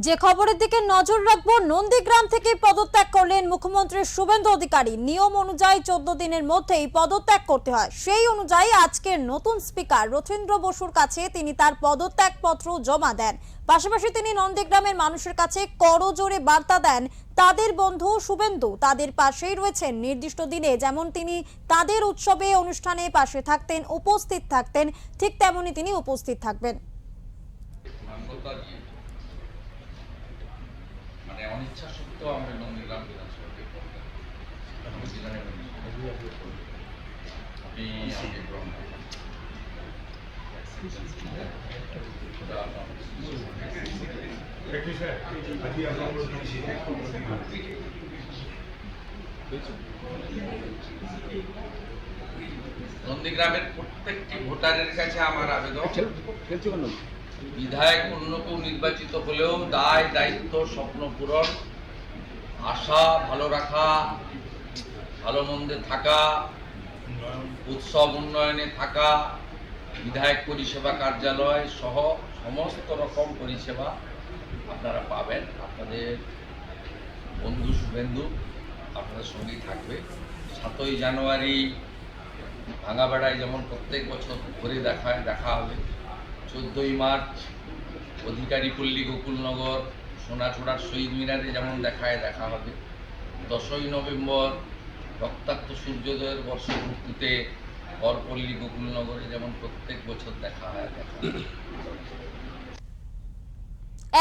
যে খবরের দিকে নজর রাখবো, নন্দীগ্রাম থেকে পদত্যাগ করলেন মুখ্যমন্ত্রী শুভেন্দু অধিকারী। নিয়ম অনুযায়ী 14 দিনের মধ্যেই পদত্যাগ করতে হয়। সেই অনুযায়ী আজকের নতুন স্পিকার রথীন্দ্র বসুর কাছে তিনি তার পদত্যাগ পত্র জমা দেন। পাশাপাশি তিনি নন্দীগ্রামের মানুষের কাছে করজোড়ে বার্তা দেন তাদের বন্ধু শুভেন্দু তাদের পাশেই রয়েছেন। নির্দিষ্ট দিনে যেমন তিনি তাদের উৎসবে অনুষ্ঠানে পাশে থাকতেন, উপস্থিত থাকতেন, ঠিক তেমনি তিনি উপস্থিত থাকবেন। মানে অনিচ্ছা সত্ত্বেও আমরা নন্দীগ্রাম বিধানসভাকে আপনি আমাকে গ্রহণ করেন। নন্দীগ্রামের প্রত্যেকটি ভোটারের কাছে আমার আবেদন, বিধায়ক অন্য কেউ নির্বাচিত হলেও দায় দায়িত্ব, স্বপ্ন পূরণ, আশা ভালো রাখা, ভালো মন্দে থাকা, উৎসব উন্নয়নে থাকা, বিধায়ক পরিষেবা কার্যালয় সহ সমস্ত রকম পরিষেবা আপনারা পাবেন। আপনাদের বন্ধু শুভেন্দু আপনাদের সঙ্গেই থাকবে। 7ই জানুয়ারি ভাঙাবেড়ায় যেমন প্রত্যেক বছর ঘুরে দেখা হবে। 14ই মার্চ অধিকারী পল্লী গোকুলনগর সোনাচূড়ার শহীদ মিনারে যেমন দেখা হবে। 10ই নভেম্বর রক্তাক্ত সূর্যোদয়ের বর্ষপূর্তিতে করপল্লী গোকুলনগরে যেমন প্রত্যেক বছর দেখা হয়।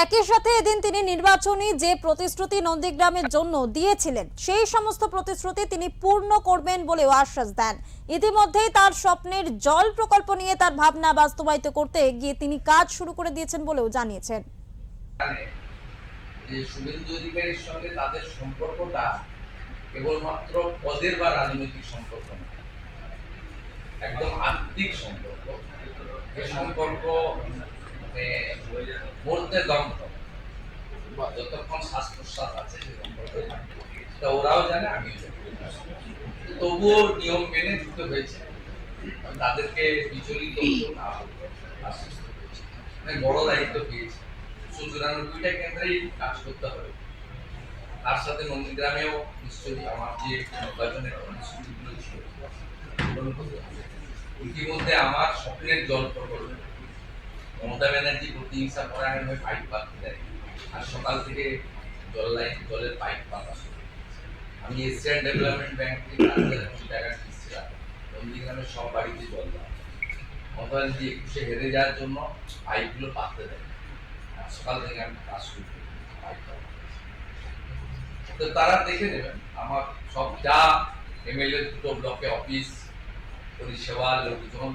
একই সাথে এদিন তিনি নির্বাচনী যে প্রতিশ্রুতি নন্দীগ্রামের জন্য দিয়েছিলেন সেই সমস্ত প্রতিশ্রুতি তিনি পূর্ণ করবেন বলেও আশ্বাস দেন। ইতিমধ্যেই তার স্বপ্নের জল প্রকল্প নিয়ে তার ভাবনা বাস্তবায়িত করতে গিয়ে তিনি কাজ শুরু করে দিয়েছেন বলেও জানিয়েছেন। শুভেন্দু অধিকারীর সঙ্গে তাদের সম্পর্কটা কেবলমাত্র পদের বা রাজনৈতিক সম্পর্ক নয়, একদম আত্মিক সম্পর্ক। এই সম্পর্ক বলতে দন্ত যতক্ষণ শ্বাস প্রশ্বাস আছে সে সম্পর্কে ওরাও জানে, আমিও জানি। তবুও নিয়ম মেনে দিতে হয়েছে। তাদেরকে বিচলিত আশ্বস্ত হয়েছে, বড় দায়িত্ব পেয়েছে। 94টা কেন্দ্রেই কাজ করতে হবে। তার সাথে নন্দীগ্রামেও নিশ্চয়ই আমার যে নির্বাচনের প্রতিশ্রুতিগুলো ছিল পূরণ করতে হবে। ইতিমধ্যে আমার স্বপ্নের জল প্রকল্প মমতা ব্যানার্জি প্রতিহিংসা পরায়ণ হয়ে পাইপ পাততে দেয়, আর সকাল থেকে জলের পাইপ পাতা শুরু। আমি এশিয়ান ডেভেলপমেন্ট ব্যাংক থেকে 8,000 কোটি টাকা দিচ্ছিলাম নন্দীগ্রামের সব বাড়িতে জল দেওয়া। মমতা ব্যানার্জি 21-এ হেরে যাওয়ার জন্য পাইপগুলো পাততে দেয়, আর সকাল থেকে আমি কাজ শুরু করি পাইপ পাতা। তো তারা দেখে নেবেন আমার সব যা এমএলএ, 2টো ব্লকে অফিস, পরিষেবা, লোকজন,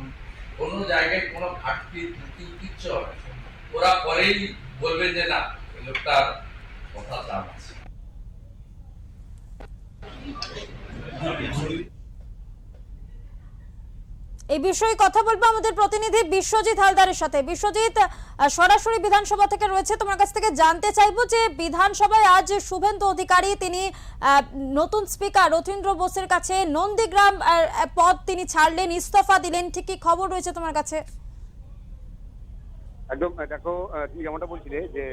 কোনো জায়গায় কোনো ঘাটতি ত্রুটি কিচ্ছু হবে। ওরা পরেই বলবেন যে না, এই লোকটার কথা দাম আছে। এই বিষয়ে কথা বলবো আমাদের প্রতিনিধি বিশ্বজিৎ হালদারের সাথে। বিশ্বজিৎ, সরাসরি বিধানসভা থেকে রয়েছে, তোমার কাছ থেকে জানতে চাইবো যে বিধানসভায় আজ শুভেন্দু অধিকারী তিনি নতুন স্পিকার রথীন্দ্র বোসের কাছে নন্দীগ্রাম পদ তিনি ছাড়লেন, ইস্তফা দিলেন, ঠিক কি খবর রয়েছে তোমার কাছে? একদম দেখো, তুমি যেমনটা বলছিলে যে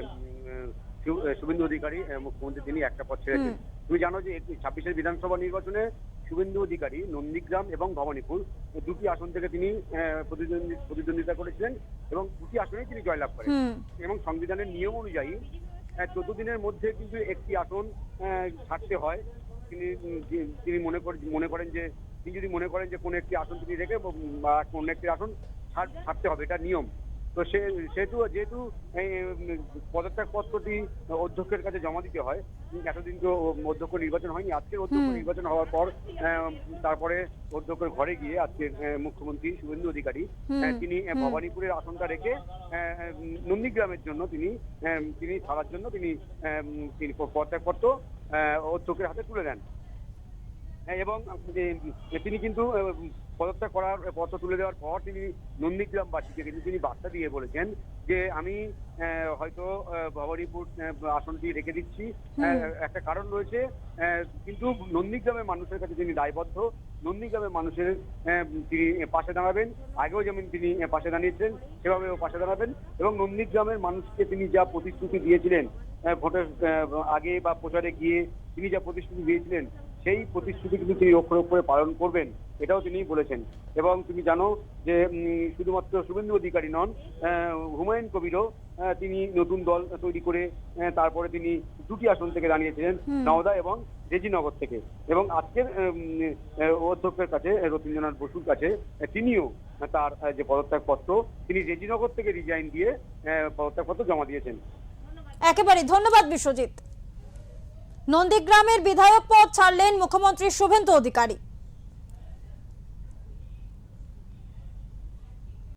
শুভেন্দু অধিকারী মুখ্যমন্ত্রী তিনি একটা পদ ছেড়েছেন। তুমি জানো যে 26-এর বিধানসভা নির্বাচনে শুভেন্দু অধিকারী নন্দীগ্রাম এবং ভবানীপুর 2টি আসন থেকে তিনি প্রতিদ্বন্দ্বিতা করেছিলেন এবং 2টি আসনেই তিনি জয়লাভ করেন। এবং সংবিধানের নিয়ম অনুযায়ী 14 দিনের মধ্যে কিন্তু একটি আসন ছাড়তে হয়। তিনি মনে করেন যে তিনি যদি মনে করেন যে কোনো একটি আসন তিনি রেখে বা কোনো একটি আসন ছাড়তে হবে, এটা নিয়ম। তো যেহেতু পদত্যাগ পত্রটি অধ্যক্ষের কাছে জমা দিতে হয়, এতদিন তো অধ্যক্ষ নির্বাচন হয়নি। আজকের অধ্যক্ষ নির্বাচন হওয়ার পর তারপরে অধ্যক্ষের ঘরে গিয়ে আজকে মুখ্যমন্ত্রী শুভেন্দু অধিকারী তিনি ভবানীপুরের আসনটা রেখে নন্দীগ্রামের জন্য তিনি ছাড়ার জন্য তিনি পদত্যাগ পত্র অধ্যক্ষের হাতে তুলে দেন। এবং তিনি কিন্তু পদত্যাগ করার পত্র তুলে দেওয়ার পর তিনি নন্দীগ্রামবাসীকে কিন্তু তিনি বার্তা দিয়ে বলেছেন যে আমি হয়তো ভবানীপুর আসনটি রেখে দিচ্ছি, একটা কারণ রয়েছে, কিন্তু নন্দীগ্রামের মানুষের কাছে তিনি দায়বদ্ধ, নন্দীগ্রামের মানুষের তিনি পাশে দাঁড়াবেন, আগেও যেমন তিনি পাশে দাঁড়িয়েছেন সেভাবেও পাশে দাঁড়াবেন, এবং নন্দীগ্রামের মানুষকে তিনি যা প্রতিশ্রুতি দিয়েছিলেন ভোটের আগে বা প্রচারে গিয়ে তিনি যা প্রতিশ্রুতি দিয়েছিলেন সেই প্রতিশ্রুতি কিন্তু তিনি অক্ষরে অক্ষরে পালন করবেন, এটাও তিনি বলেছেন। এবং তুমি জানো যে শুধুমাত্র শুভেন্দু অধিকারী নন, হুমায়ুন কবিরও তিনি নতুন দল তৈরি করে তারপরে তিনি দুটি আসন থেকে দাঁড়িয়েছিলেন, নওদা এবং রেজিনগর থেকে। এবং আজকের অধ্যক্ষের কাছে রবীন্দ্রনাথ বসুর কাছে তিনিও তার যে পদত্যাগপত্র তিনি রেজিনগর থেকে রিজাইন দিয়ে পদত্যাগপত্র জমা দিয়েছেন। একেবারে ধন্যবাদ বিশ্বজিৎ। নন্দীগ্রামের বিধায়ক পদ ছাড়লেন মুখ্যমন্ত্রী শুভেন্দু অধিকারী।